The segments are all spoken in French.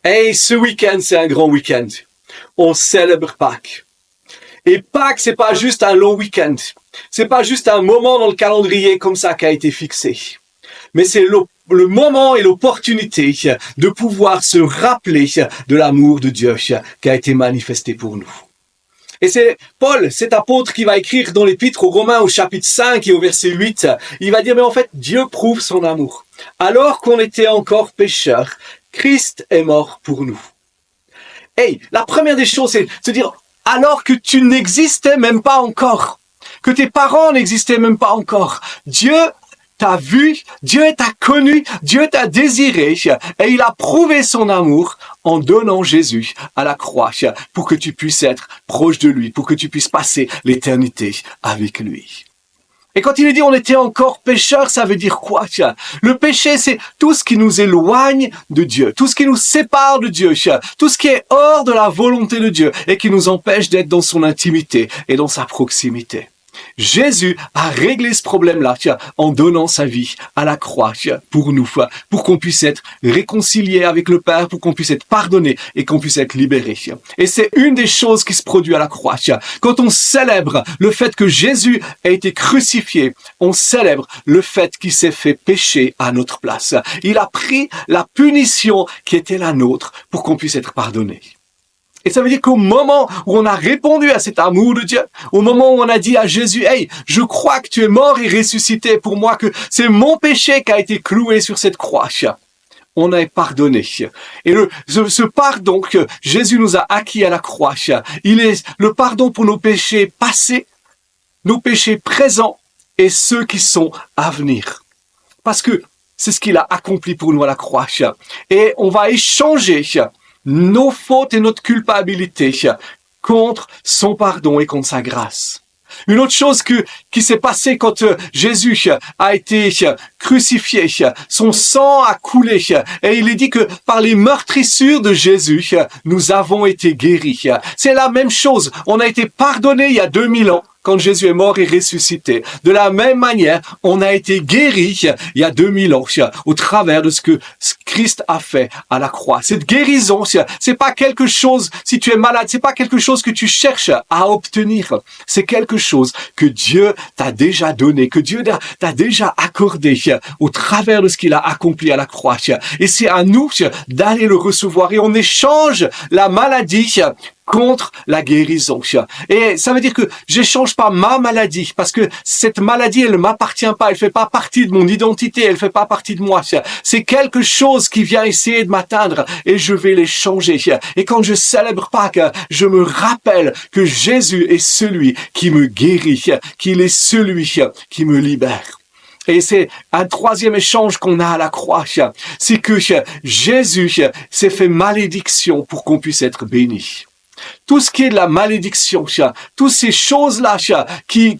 Hey, ce week-end, c'est un grand week-end. On célèbre Pâques. Et Pâques, c'est pas juste un long week-end. C'est pas juste un moment dans le calendrier comme ça qui a été fixé. Mais c'est le moment et l'opportunité de pouvoir se rappeler de l'amour de Dieu qui a été manifesté pour nous. Et c'est Paul, cet apôtre, qui va écrire dans l'Épître aux Romains au chapitre 5 et au verset 8, il va dire, mais en fait, Dieu prouve son amour. Alors qu'on était encore pécheurs, Christ est mort pour nous. Hey, la première des choses, c'est de se dire, alors que tu n'existais même pas encore, que tes parents n'existaient même pas encore, Dieu t'a vu, Dieu t'a connu, Dieu t'a désiré, et il a prouvé son amour en donnant Jésus à la croix pour que tu puisses être proche de lui, pour que tu puisses passer l'éternité avec lui. Et quand il est dit on était encore pécheurs, ça veut dire quoi? Le péché, c'est tout ce qui nous éloigne de Dieu, tout ce qui nous sépare de Dieu, tout ce qui est hors de la volonté de Dieu et qui nous empêche d'être dans son intimité et dans sa proximité. Jésus a réglé ce problème-là en donnant sa vie à la croix pour nous, pour qu'on puisse être réconcilié avec le Père, pour qu'on puisse être pardonné et qu'on puisse être libéré. Et c'est une des choses qui se produit à la croix. Quand on célèbre le fait que Jésus a été crucifié, on célèbre le fait qu'il s'est fait pécher à notre place. Il a pris la punition qui était la nôtre pour qu'on puisse être pardonné. Et ça veut dire qu'au moment où on a répondu à cet amour de Dieu, au moment où on a dit à Jésus, hey, je crois que tu es mort et ressuscité pour moi, que c'est mon péché qui a été cloué sur cette croix, on est pardonné. Et ce pardon que Jésus nous a acquis à la croix, il est le pardon pour nos péchés passés, nos péchés présents et ceux qui sont à venir. Parce que c'est ce qu'il a accompli pour nous à la croix. Et on va échanger nos fautes et notre culpabilité contre son pardon et contre sa grâce. Une autre chose qui s'est passée quand Jésus a été crucifié, son sang a coulé et il est dit que par les meurtrissures de Jésus, nous avons été guéris. C'est la même chose, on a été pardonné il y a 2000 ans. Quand Jésus est mort et ressuscité. De la même manière, on a été guéri il y a 2000 ans au travers de ce que Christ a fait à la croix. Cette guérison, c'est pas quelque chose, si tu es malade, c'est pas quelque chose que tu cherches à obtenir. C'est quelque chose que Dieu t'a déjà donné, que Dieu t'a déjà accordé au travers de ce qu'il a accompli à la croix. Et c'est à nous d'aller le recevoir et on échange la maladie contre la guérison. Et ça veut dire que j'échange pas ma maladie, parce que cette maladie, elle ne m'appartient pas, elle fait pas partie de mon identité, elle fait pas partie de moi. C'est quelque chose qui vient essayer de m'atteindre et je vais l'échanger. Et quand je célèbre Pâques, je me rappelle que Jésus est celui qui me guérit, qu'il est celui qui me libère. Et c'est un troisième échange qu'on a à la croix, c'est que Jésus s'est fait malédiction pour qu'on puisse être béni. Tout ce qui est de la malédiction, toutes ces choses-là qui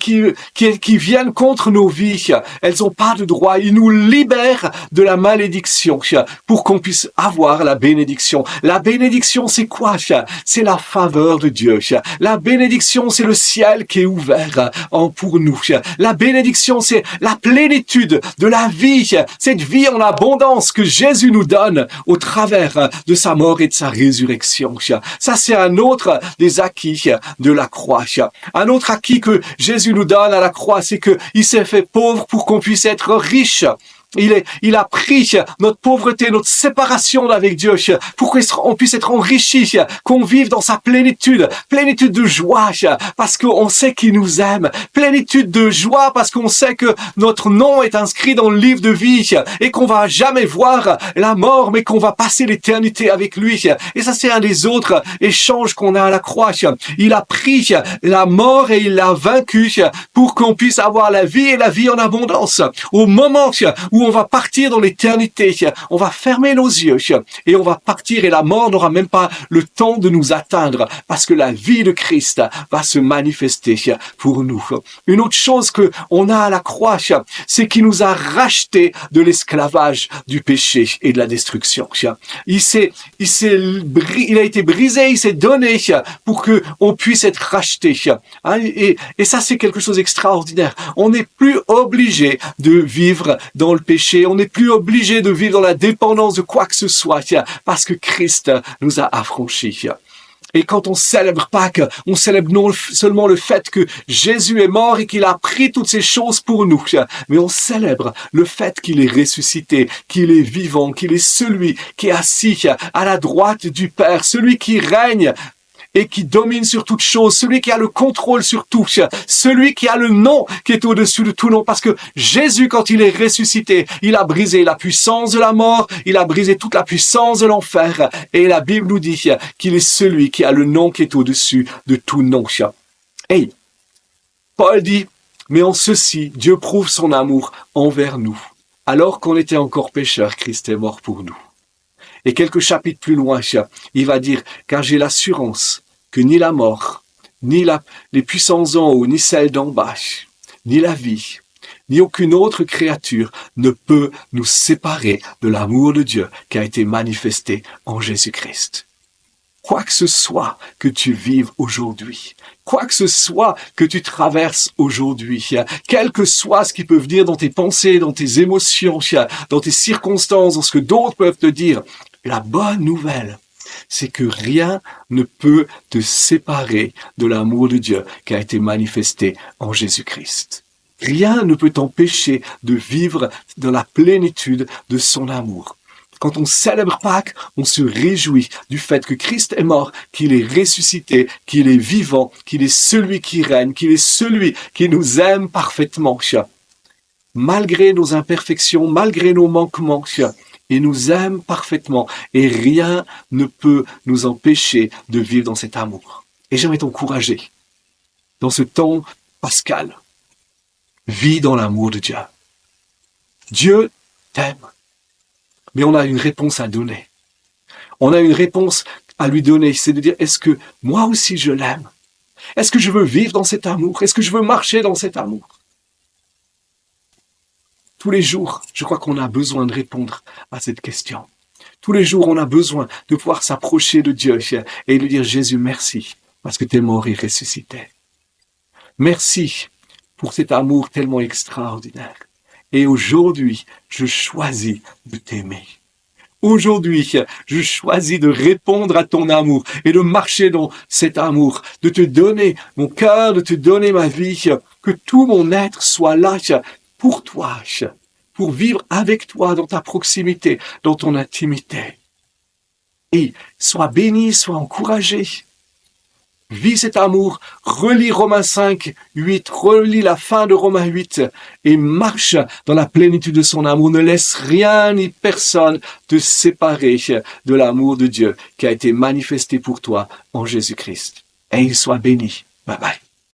viennent contre nos vies, elles n'ont pas de droit. Ils nous libèrent de la malédiction pour qu'on puisse avoir la bénédiction. La bénédiction, c'est quoi? C'est la faveur de Dieu. La bénédiction, c'est le ciel qui est ouvert pour nous. La bénédiction, c'est la plénitude de la vie, cette vie en abondance que Jésus nous donne au travers de sa mort et de sa résurrection. Ça, c'est un autre des acquis de la croix. Un autre acquis que Jésus nous donne à la croix, c'est que il s'est fait pauvre pour qu'on puisse être riche. Il a pris notre pauvreté, notre séparation avec Dieu, pour qu'on puisse être enrichi, qu'on vive dans sa plénitude de joie, parce qu'on sait qu'il nous aime, plénitude de joie, parce qu'on sait que notre nom est inscrit dans le livre de vie, et qu'on va jamais voir la mort, mais qu'on va passer l'éternité avec lui. Et ça, c'est un des autres échanges qu'on a à la croix. Il a pris la mort et il l'a vaincu pour qu'on puisse avoir la vie et la vie en abondance. Au moment où on va partir dans l'éternité, on va fermer nos yeux et on va partir et la mort n'aura même pas le temps de nous atteindre parce que la vie de Christ va se manifester pour nous. Une autre chose que on a à la croix, c'est qu'il nous a rachetés de l'esclavage du péché et de la destruction. Il a été brisé, il s'est donné pour que on puisse être racheté. Et ça, c'est quelque chose d'extraordinaire. On n'est plus obligé de vivre dans le péché. On n'est plus obligé de vivre dans la dépendance de quoi que ce soit, parce que Christ nous a affranchis. Et quand on célèbre Pâques, on célèbre non seulement le fait que Jésus est mort et qu'il a pris toutes ces choses pour nous, mais on célèbre le fait qu'il est ressuscité, qu'il est vivant, qu'il est celui qui est assis à la droite du Père, celui qui règne et qui domine sur toute chose, celui qui a le contrôle sur tout, celui qui a le nom qui est au-dessus de tout nom, parce que Jésus, quand il est ressuscité, il a brisé la puissance de la mort, il a brisé toute la puissance de l'enfer, et la Bible nous dit qu'il est celui qui a le nom qui est au-dessus de tout nom. Et Paul dit, mais en ceci, Dieu prouve son amour envers nous. Alors qu'on était encore pécheurs, Christ est mort pour nous. Et quelques chapitres plus loin, il va dire, car j'ai l'assurance que ni la mort, ni les puissances en haut, ni celles d'en bas, ni la vie, ni aucune autre créature ne peut nous séparer de l'amour de Dieu qui a été manifesté en Jésus-Christ. Quoi que ce soit que tu vives aujourd'hui, quoi que ce soit que tu traverses aujourd'hui, quel que soit ce qui peut venir dans tes pensées, dans tes émotions, dans tes circonstances, dans ce que d'autres peuvent te dire, la bonne nouvelle, c'est que rien ne peut te séparer de l'amour de Dieu qui a été manifesté en Jésus-Christ. Rien ne peut t'empêcher de vivre dans la plénitude de son amour. Quand on célèbre Pâques, on se réjouit du fait que Christ est mort, qu'il est ressuscité, qu'il est vivant, qu'il est celui qui règne, qu'il est celui qui nous aime parfaitement. Malgré nos imperfections, malgré nos manquements, il nous aime parfaitement et rien ne peut nous empêcher de vivre dans cet amour. Et j'aimerais t'encourager dans ce temps pascal. Vis dans l'amour de Dieu. Dieu t'aime. Mais on a une réponse à donner. On a une réponse à lui donner, c'est de dire, est-ce que moi aussi je l'aime? Est-ce que je veux vivre dans cet amour? Est-ce que je veux marcher dans cet amour? Tous les jours, je crois qu'on a besoin de répondre à cette question. Tous les jours, on a besoin de pouvoir s'approcher de Dieu et lui dire, Jésus, merci, parce que tu es mort et ressuscité. Merci pour cet amour tellement extraordinaire. Et aujourd'hui, je choisis de t'aimer. Aujourd'hui, je choisis de répondre à ton amour et de marcher dans cet amour, de te donner mon cœur, de te donner ma vie, que tout mon être soit là pour toi, pour vivre avec toi dans ta proximité, dans ton intimité. Et sois béni, sois encouragé. Vis cet amour, relis Romains 5, 8, relis la fin de Romains 8 et marche dans la plénitude de son amour. Ne laisse rien ni personne te séparer de l'amour de Dieu qui a été manifesté pour toi en Jésus-Christ. Et il soit béni. Bye bye.